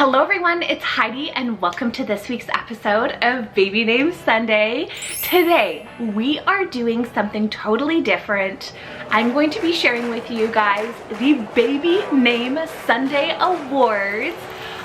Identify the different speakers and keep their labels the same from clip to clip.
Speaker 1: Hello everyone, it's Heidi and welcome to this week's episode of Baby Name Sunday. Today, we are doing something totally different. I'm going to be sharing with you guys the Baby Name Sunday Awards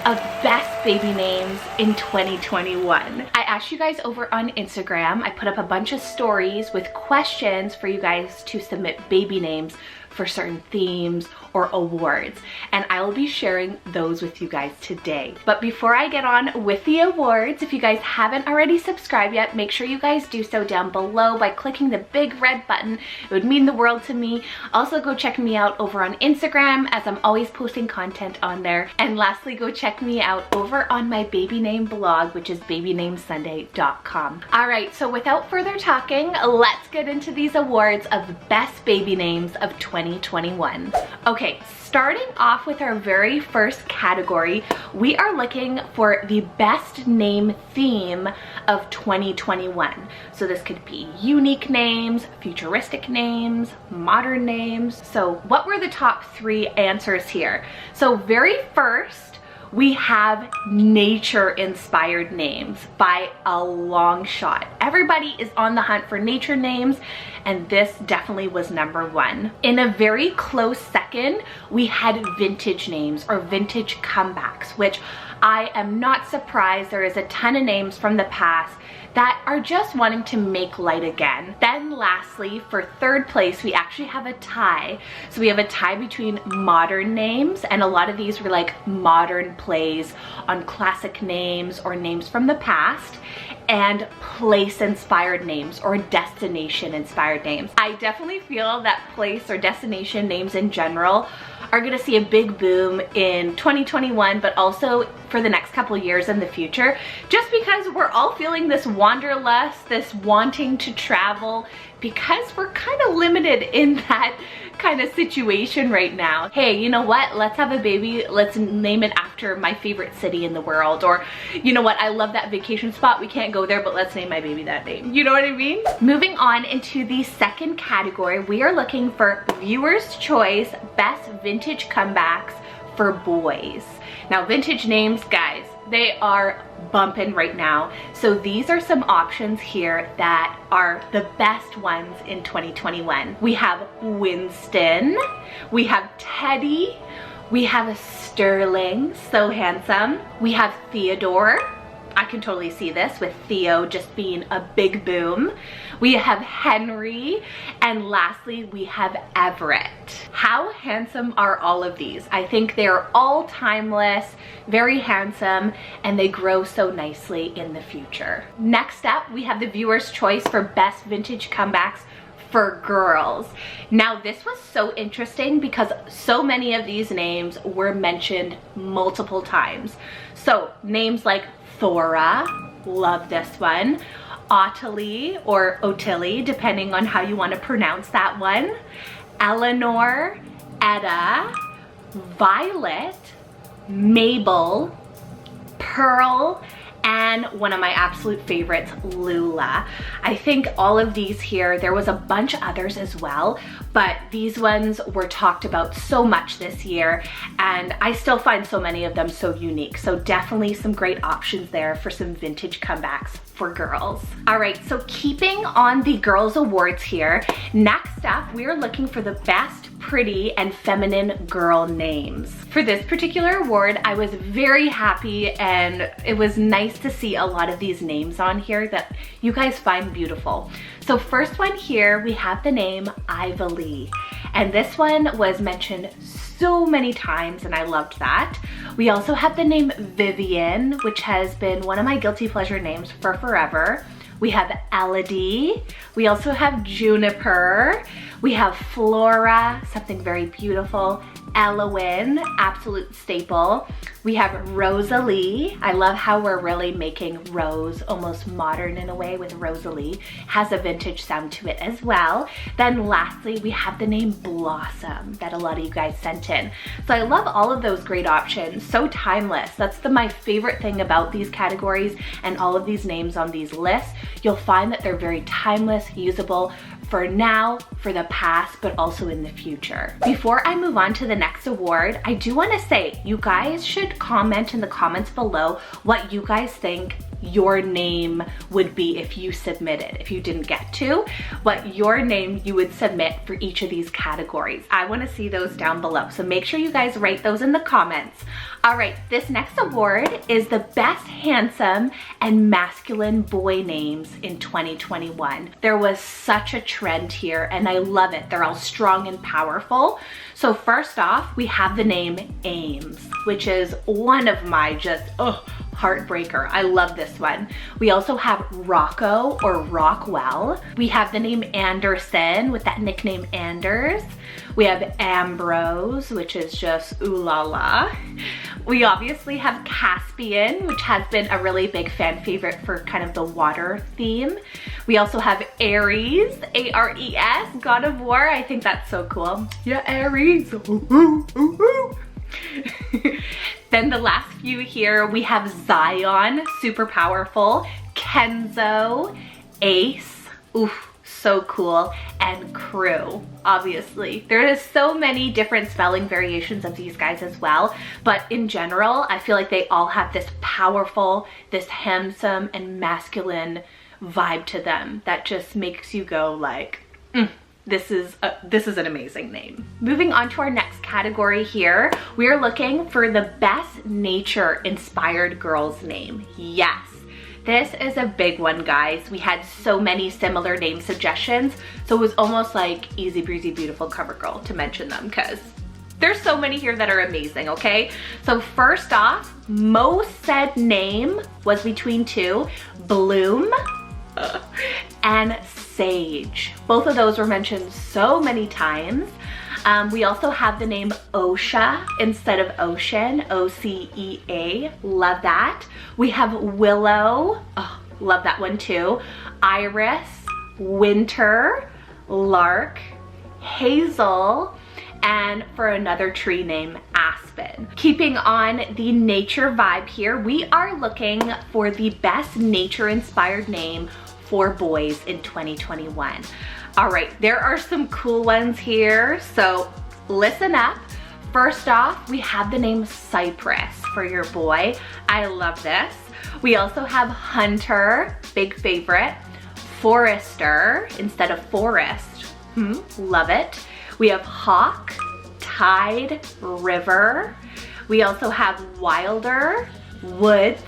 Speaker 1: of best baby names in 2021. I asked you guys over on Instagram. I put up a bunch of stories with questions for you guys to submit baby names for certain themes or awards, and I will be sharing those with you guys today. But before I get on with the awards, if you guys haven't already subscribed yet, make sure you guys do so down below by clicking the big red button. It would mean the world to me. Also, go check me out over on Instagram, as I'm always posting content on there. And lastly, go check me out over on my baby name blog, which is babynamesunday.com. All right, so without further talking, let's get into these awards of best baby names of 2021. Okay, starting off with our very first category, we are looking for the best name theme of 2021. So this could be unique names, futuristic names, modern names. So what were the top 3 answers here? So very first, we have nature-inspired names by a long shot. Everybody is on the hunt for nature names, and this definitely was number 1. In a very close second, we had vintage names or vintage comebacks, which I am not surprised. There is a ton of names from the past that are just wanting to make light again. Then lastly, for third place, we actually have a tie. So we have a tie between modern names, and a lot of these were like modern plays on classic names or names from the past, and place-inspired names or destination-inspired names. I definitely feel that place or destination names in general are gonna see a big boom in 2021, but also for the next couple years in the future, just because we're all feeling this wanderlust, this wanting to travel, because we're kind of limited in that kind of situation right now. Hey, you know what? Let's have a baby. Let's name it after my favorite city in the world. Or, you know what? I love that vacation spot. We can't go there, but let's name my baby that name. You know what I mean? Moving on into the second category, we are looking for Viewer's Choice Best Vintage Comebacks for Boys. Now, vintage names, guys, they are bumping right now. So these are some options here that are the best ones in 2021. We have Winston, we have Teddy, we have a Sterling, so handsome. We have Theodore. I can totally see this with Theo just being a big boom. We have Henry, and lastly, we have Everett. How handsome are all of these? I think they're all timeless, very handsome, and they grow so nicely in the future. Next up, we have the Viewer's Choice for Best Vintage Comebacks for Girls. Now, this was so interesting because so many of these names were mentioned multiple times. So names like Thora, love this one. Ottilie or Otillie, depending on how you want to pronounce that one. Eleanor, Etta, Violet, Mabel, Pearl, and one of my absolute favorites, Lula. I think all of these here, there was a bunch of others as well, but these ones were talked about so much this year, and I still find so many of them so unique. So definitely some great options there for some vintage comebacks for girls. All right, so keeping on the girls awards here, next up, we're looking for the best pretty and feminine girl names. For this particular award, I was very happy, and it was nice to see a lot of these names on here that you guys find beautiful. So first one here, we have the name Ivalee, and this one was mentioned so many times, and I loved that. We also have the name Vivian, which has been one of my guilty pleasure names for forever. We have Elodie. We also have Juniper. We have Flora, something very beautiful. Elowen, absolute staple. We have Rosalie. I love how we're really making Rose almost modern in a way with Rosalie. Has a vintage sound to it as well. Then lastly, we have the name Blossom that a lot of you guys sent in. So I love all of those great options. So timeless. That's my favorite thing about these categories and all of these names on these lists. You'll find that they're very timeless, usable for now, for the past, but also in the future. Before I move on to the next award, I do want to say you guys should comment in the comments below what you guys think your name would be if you submitted, if you didn't get to, what your name you would submit for each of these categories. I want to see those down below, so make sure you guys write those in the comments. All right, this next award is the best handsome and masculine boy names in 2021. There was such a trend here and I love it. They're all strong and powerful. So first off, we have the name Ames, which is one of my heartbreaker. I love this one. We also have Rocco or Rockwell. We have the name Anderson with that nickname Anders. We have Ambrose, which is just ooh la la. We obviously have Caspian, which has been a really big fan favorite for kind of the water theme. We also have Ares, A-R-E-S, God of War. I think that's so cool. Yeah, Ares. Ooh, ooh, ooh, ooh. Then the last few here, we have Zion, super powerful, Kenzo, Ace, oof, so cool, and Crew, obviously. There is so many different spelling variations of these guys as well, but in general, I feel like they all have this powerful, this handsome and masculine vibe to them that just makes you go like, this is an amazing name. Moving on to our next category here, we are looking for the best nature-inspired girl's name. Yes, this is a big one, guys. We had so many similar name suggestions, so it was almost like easy breezy beautiful cover girl to mention them because there's so many here that are amazing, okay? So first off, most said name was between two, Bloom and Sage. Both of those were mentioned so many times. We also have the name Osha instead of Ocean, O-C-E-A, love that. We have Willow, oh, love that one too. Iris, Winter, Lark, Hazel, and for another tree name, Aspen. Keeping on the nature vibe here, we are looking for the best nature-inspired name for boys in 2021. All right, there are some cool ones here, so listen up. First off, we have the name Cypress for your boy. I love this. We also have Hunter, big favorite. Forester instead of Forest, love it. We have Hawk, Tide, River. We also have Wilder, Woods.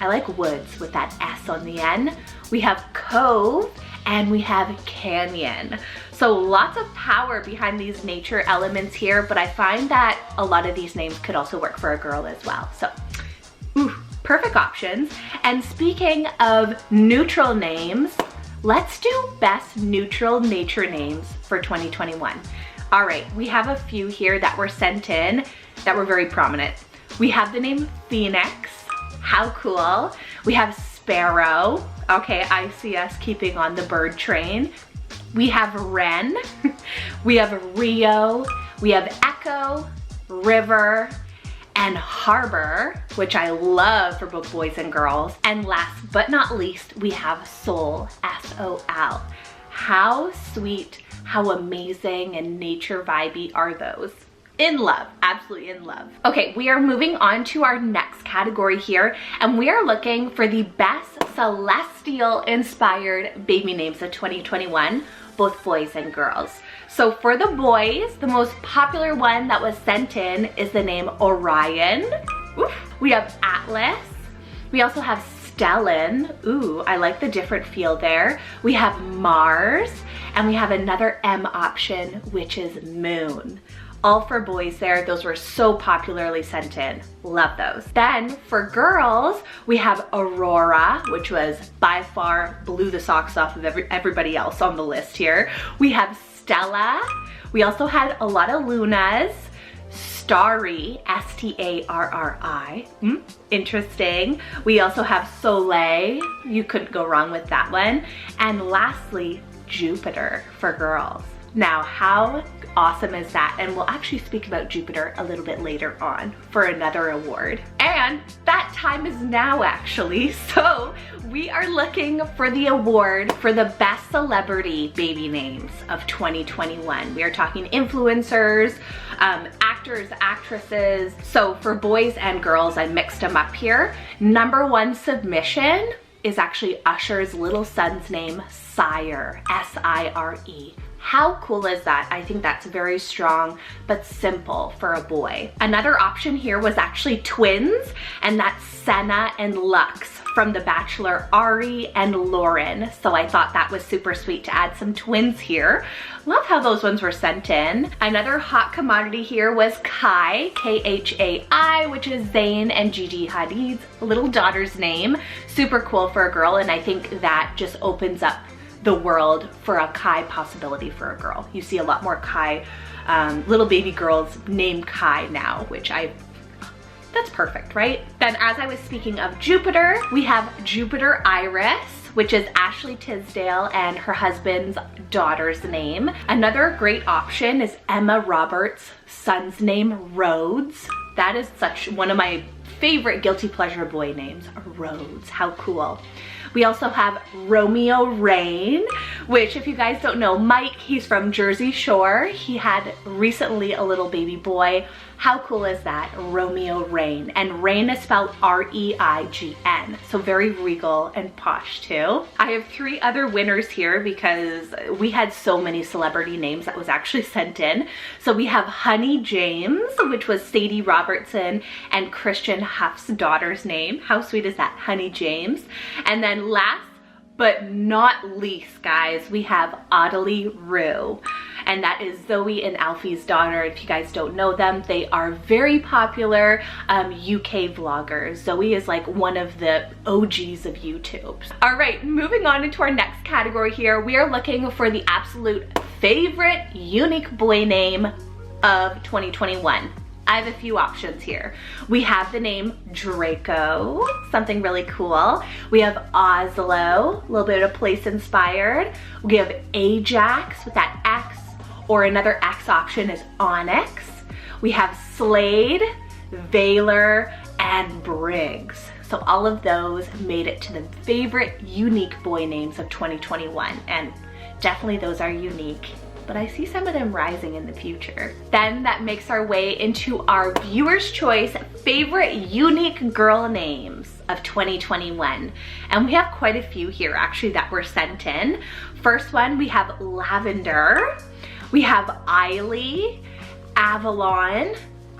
Speaker 1: I like Woods with that S on the end. We have Cove, and we have Canyon. So lots of power behind these nature elements here, but I find that a lot of these names could also work for a girl as well. So, perfect options. And speaking of neutral names, let's do best neutral nature names for 2021. All right, we have a few here that were sent in that were very prominent. We have the name Phoenix, how cool. We have Sparrow, okay, I see us keeping on the bird train. We have Wren, we have Rio, we have Echo, River, and Harbor, which I love for both boys and girls. And last but not least, we have Soul, S-O-L. How sweet, how amazing and nature vibey are those? In love, absolutely in love. Okay, we are moving on to our next category here, and we are looking for the best celestial inspired baby names of 2021, both boys and girls. So for the boys, the most popular one that was sent in is the name Orion. Oof. We have Atlas. We also have Stellan. Ooh, I like the different feel there. We have Mars, and we have another M option, which is Moon. All for boys there. Those were so popularly sent in. Love those. Then for girls, we have Aurora, which was by far blew the socks off of everybody else on the list here. We have Stella. We also had a lot of Lunas. Starry, S-T-A-R-R-I. Interesting. We also have Soleil. You couldn't go wrong with that one. And lastly, Jupiter for girls. Now, how awesome is that? And we'll actually speak about Jupiter a little bit later on for another award. And that time is now actually. So we are looking for the award for the best celebrity baby names of 2021. We are talking influencers, actors, actresses. So for boys and girls, I mixed them up here. #1 submission is actually Usher's little son's name, Sire, S-I-R-E. How cool is that? I think that's very strong, but simple for a boy. Another option here was actually twins, and that's Senna and Lux from The Bachelor, Ari and Lauren. So I thought that was super sweet to add some twins here. Love how those ones were sent in. Another hot commodity here was Kai, K-H-A-I, which is Zayn and Gigi Hadid's little daughter's name. Super cool for a girl, and I think that just opens up the world for a Kai possibility for a girl. You see a lot more Kai, little baby girls named Kai now, which that's perfect, right? Then as I was speaking of Jupiter, we have Jupiter Iris, which is Ashley Tisdale and her husband's daughter's name. Another great option is Emma Roberts' son's name, Rhodes. That is such one of my favorite guilty pleasure boy names, Rhodes. How cool. We also have Romeo Rain, which if you guys don't know, Mike, he's from Jersey Shore. He had recently a little baby boy. How cool is that? Romeo Rain. And Rain is spelled R-E-I-G-N. So very regal and posh too. I have 3 other winners here because we had so many celebrity names that was actually sent in. So we have Honey James, which was Sadie Robertson and Christian Huff's daughter's name. How sweet is that? Honey James. And then last but not least, guys, we have Adelie Rue. And that is Zoe and Alfie's daughter. If you guys don't know them, they are very popular UK vloggers. Zoe is like one of the OGs of YouTube. All right, moving on into our next category here. We are looking for the absolute favorite unique boy name of 2021. I have a few options here. We have the name Draco, something really cool. We have Oslo, a little bit of place inspired. We have Ajax with that X, or another X option is Onyx. We have Slade, Valor, and Briggs. So all of those made it to the favorite unique boy names of 2021, and definitely those are unique, but I see some of them rising in the future. Then that makes our way into our viewer's choice favorite unique girl names of 2021. And we have quite a few here actually that were sent in. First one, we have Lavender, we have Eiley, Avalon,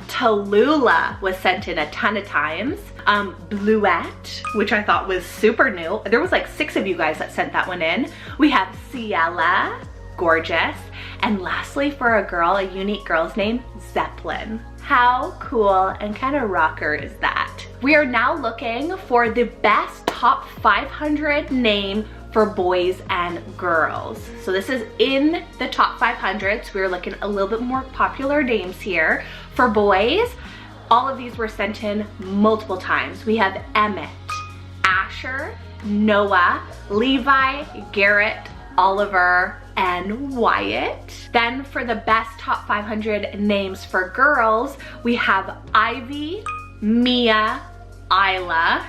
Speaker 1: Tallulah was sent in a ton of times. Bluette, which I thought was super new. There was like 6 of you guys that sent that one in. We have Ciela, gorgeous. And lastly, for a girl, a unique girl's name, Zeppelin. How cool and kind of rocker is that? We are now looking for the best top 500 name for boys and girls. So this is in the top 500. So we're looking a little bit more popular names here. For boys, all of these were sent in multiple times. We have Emmett, Asher, Noah, Levi, Garrett, Oliver, and Wyatt. Then for the best top 500 names for girls, we have Ivy, Mia, Isla,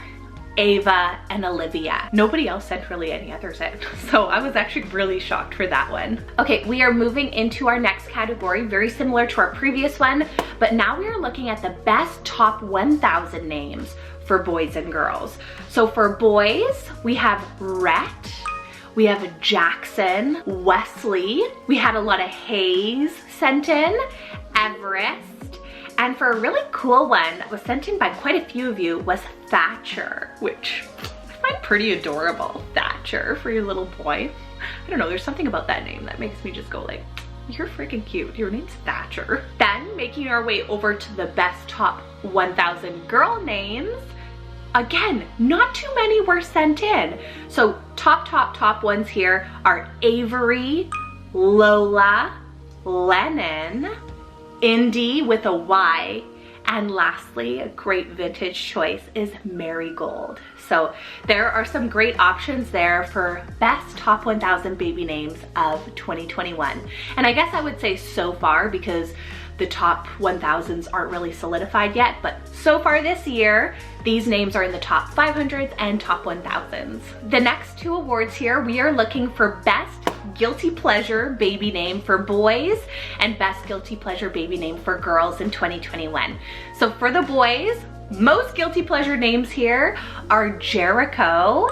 Speaker 1: Ava, and Olivia. Nobody else sent really any others in, so I was actually really shocked for that one. Okay, we are moving into our next category, very similar to our previous one, but now we are looking at the best top 1,000 names for boys and girls. So for boys, we have Rhett, we have Jackson, Wesley, we had a lot of Hayes sent in, Everest, and for a really cool one that was sent in by quite a few of you was Thatcher, which I find pretty adorable. Thatcher for your little boy. I don't know, there's something about that name that makes me just go like, you're freaking cute, your name's Thatcher. Then making our way over to the best top 1,000 girl names, again, not too many were sent in. So top ones here are Avery, Lola, Lennon, Indy with a Y, and lastly, a great vintage choice is Marigold. So there are some great options there for best top 1,000 baby names of 2021. And I guess I would say so far, because the top 1000s aren't really solidified yet, but so far this year, these names are in the top 500s and top 1000s. The next two awards here, we are looking for Best Guilty Pleasure Baby Name for boys and Best Guilty Pleasure Baby Name for girls in 2021. So for the boys, most guilty pleasure names here are Jericho,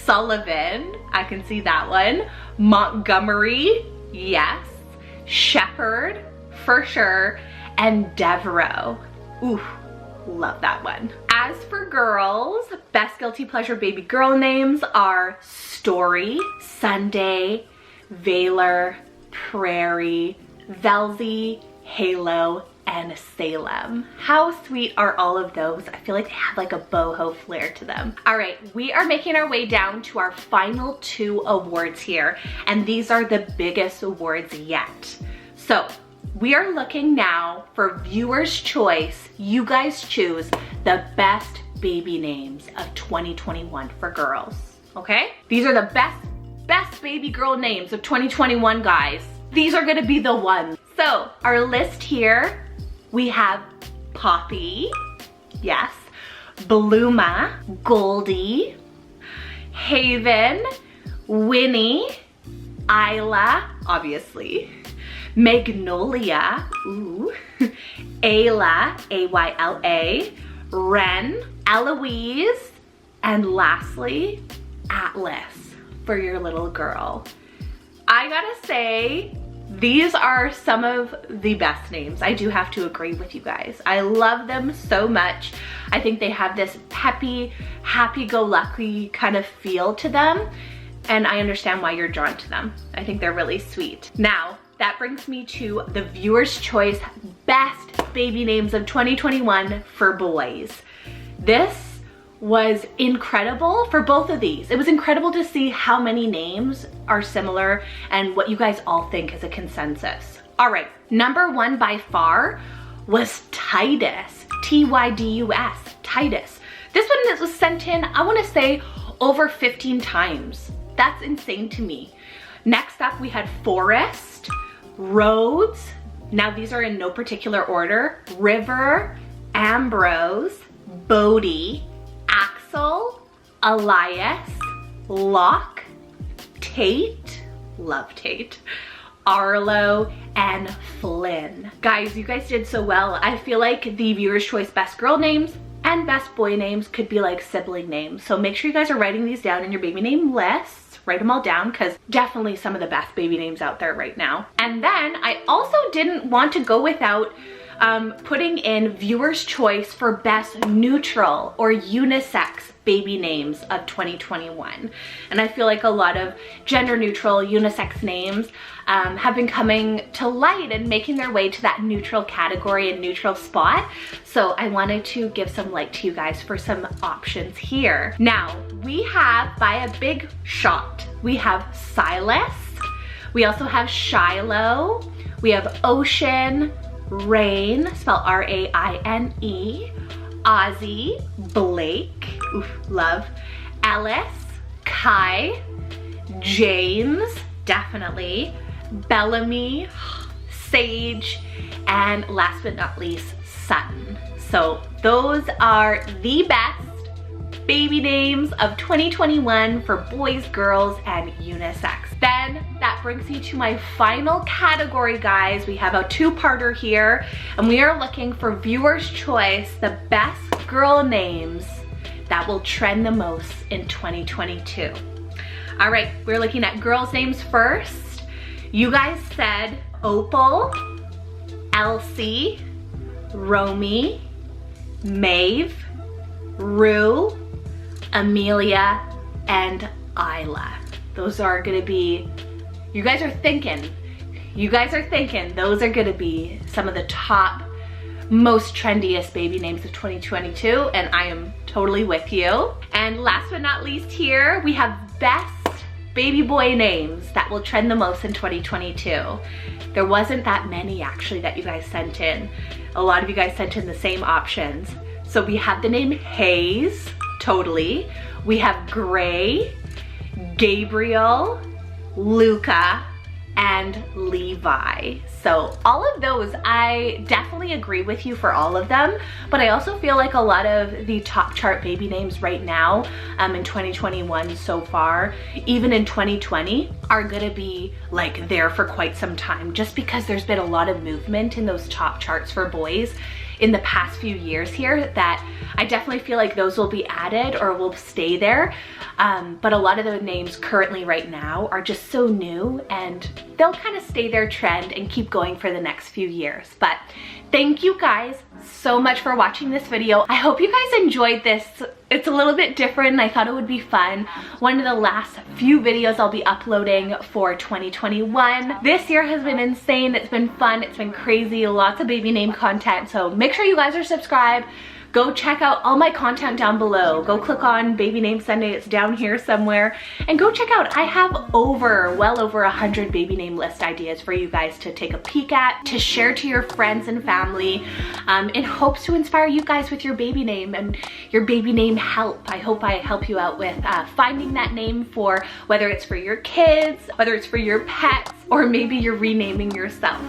Speaker 1: Sullivan, I can see that one, Montgomery, yes, Shepherd, for sure, and Devereaux. Ooh, love that one. As for girls, best guilty pleasure baby girl names are Story, Sunday, Valor, Prairie, Velzy, Halo, and Salem. How sweet are all of those? I feel like they have like a boho flair to them. All right, we are making our way down to our final two awards here, and these are the biggest awards yet. So we are looking now for viewers' choice. You guys choose the best baby names of 2021 for girls, okay? These are the best baby girl names of 2021, guys. These are gonna be the ones. So our list here, we have Poppy, yes, Bluma, Goldie, Haven, Winnie, Isla, obviously, Magnolia, ooh, Ayla, A-Y-L-A, Ren, Eloise, and lastly, Atlas for your little girl. I gotta say, these are some of the best names. I do have to agree with you guys. I love them so much. I think they have this peppy, happy-go-lucky kind of feel to them, and I understand why you're drawn to them. I think they're really sweet. Now, that brings me to the viewer's choice best baby names of 2021 for boys. This was incredible for both of these. It was incredible to see how many names are similar and what you guys all think is a consensus. All right, number one by far was Titus, T-Y-D-U-S, Titus. This one was sent in, I wanna say, over 15 times. That's insane to me. Next up, we had Forest, Rhodes, now these are in no particular order, River, Ambrose, Bodie, Axel, Elias, Locke, Tate, love Tate, Arlo, and Flynn. Guys, you guys did so well. I feel like the viewer's choice best girl names and best boy names could be like sibling names. So make sure you guys are writing these down in your baby name lists. Write them all down because definitely some of the best baby names out there right now. And then I also didn't want to go without putting in viewer's choice for best neutral or unisex baby names of 2021. And I feel like a lot of gender neutral unisex names have been coming to light and making their way to that neutral category and neutral spot. So I wanted to give some light to you guys for some options here. Now, we have, by a big shot, we have Silas, we also have Shiloh, we have Ocean, Rain, spelled R-A-I-N-E, Ozzy, Blake, oof, love, Ellis, Kai, James, definitely, Bellamy, Sage, and last but not least, Sutton. So those are the best baby names of 2021 for boys, girls, and unisex. Then that brings me to my final category, guys. We have a two-parter here, and we are looking for viewer's choice, the best girl names that will trend the most in 2022. All right, we're looking at girls' names first. You guys said Opal, Elsie, Romy, Maeve, Rue, Amelia, and Isla. Those are gonna be, you guys are thinking, those are gonna be some of the top, most trendiest baby names of 2022, and I am totally with you. And last but not least here, we have best baby boy names that will trend the most in 2022. There wasn't that many actually that you guys sent in. A lot of you guys sent in the same options. So we have the name Hayes, totally. We have Gray, Gabriel, Luca, and Levi. So all of those, I definitely agree with you for all of them, but I also feel like a lot of the top chart baby names right now in 2021 so far, even in 2020, are gonna be like there for quite some time, just because there's been a lot of movement in those top charts for boys in the past few years here, that I definitely feel like those will be added or will stay there. But a lot of the names currently right now are just so new, and they'll kind of stay their trend and keep going for the next few years. But thank you guys so much for watching this video. I hope you guys enjoyed this. It's a little bit different and I thought it would be fun. One of the last few videos I'll be uploading for 2021. This year has been insane. It's been fun. It's been crazy. Lots of baby name content. So make sure you guys are subscribed. Go check out all my content down below. Go click on Baby Name Sunday, it's down here somewhere. And go check out, I have well over 100 baby name list ideas for you guys to take a peek at, to share to your friends and family, in hopes to inspire you guys with your baby name and your baby name help. I hope I help you out with finding that name, for whether it's for your kids, whether it's for your pets, or maybe you're renaming yourself.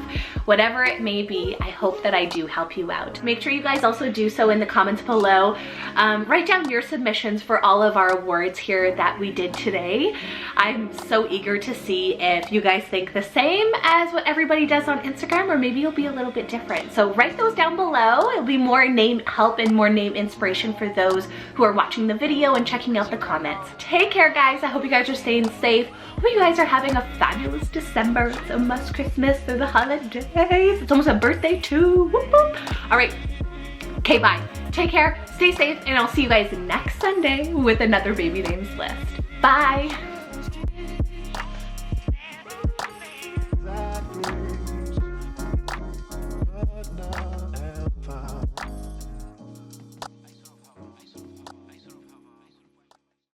Speaker 1: Whatever it may be, I hope that I do help you out. Make sure you guys also do so in the comments below. Write down your submissions for all of our awards here that we did today. I'm so eager to see if you guys think the same as what everybody does on Instagram, or maybe you'll be a little bit different. So write those down below. It'll be more name help and more name inspiration for those who are watching the video and checking out the comments. Take care, guys. I hope you guys are staying safe. Hope you guys are having a fabulous December. It's almost Christmas, through the holidays. It's almost a birthday too. Whoop, whoop. All right. Okay, bye. Take care, stay safe, and I'll see you guys next Sunday with another baby names list. Bye.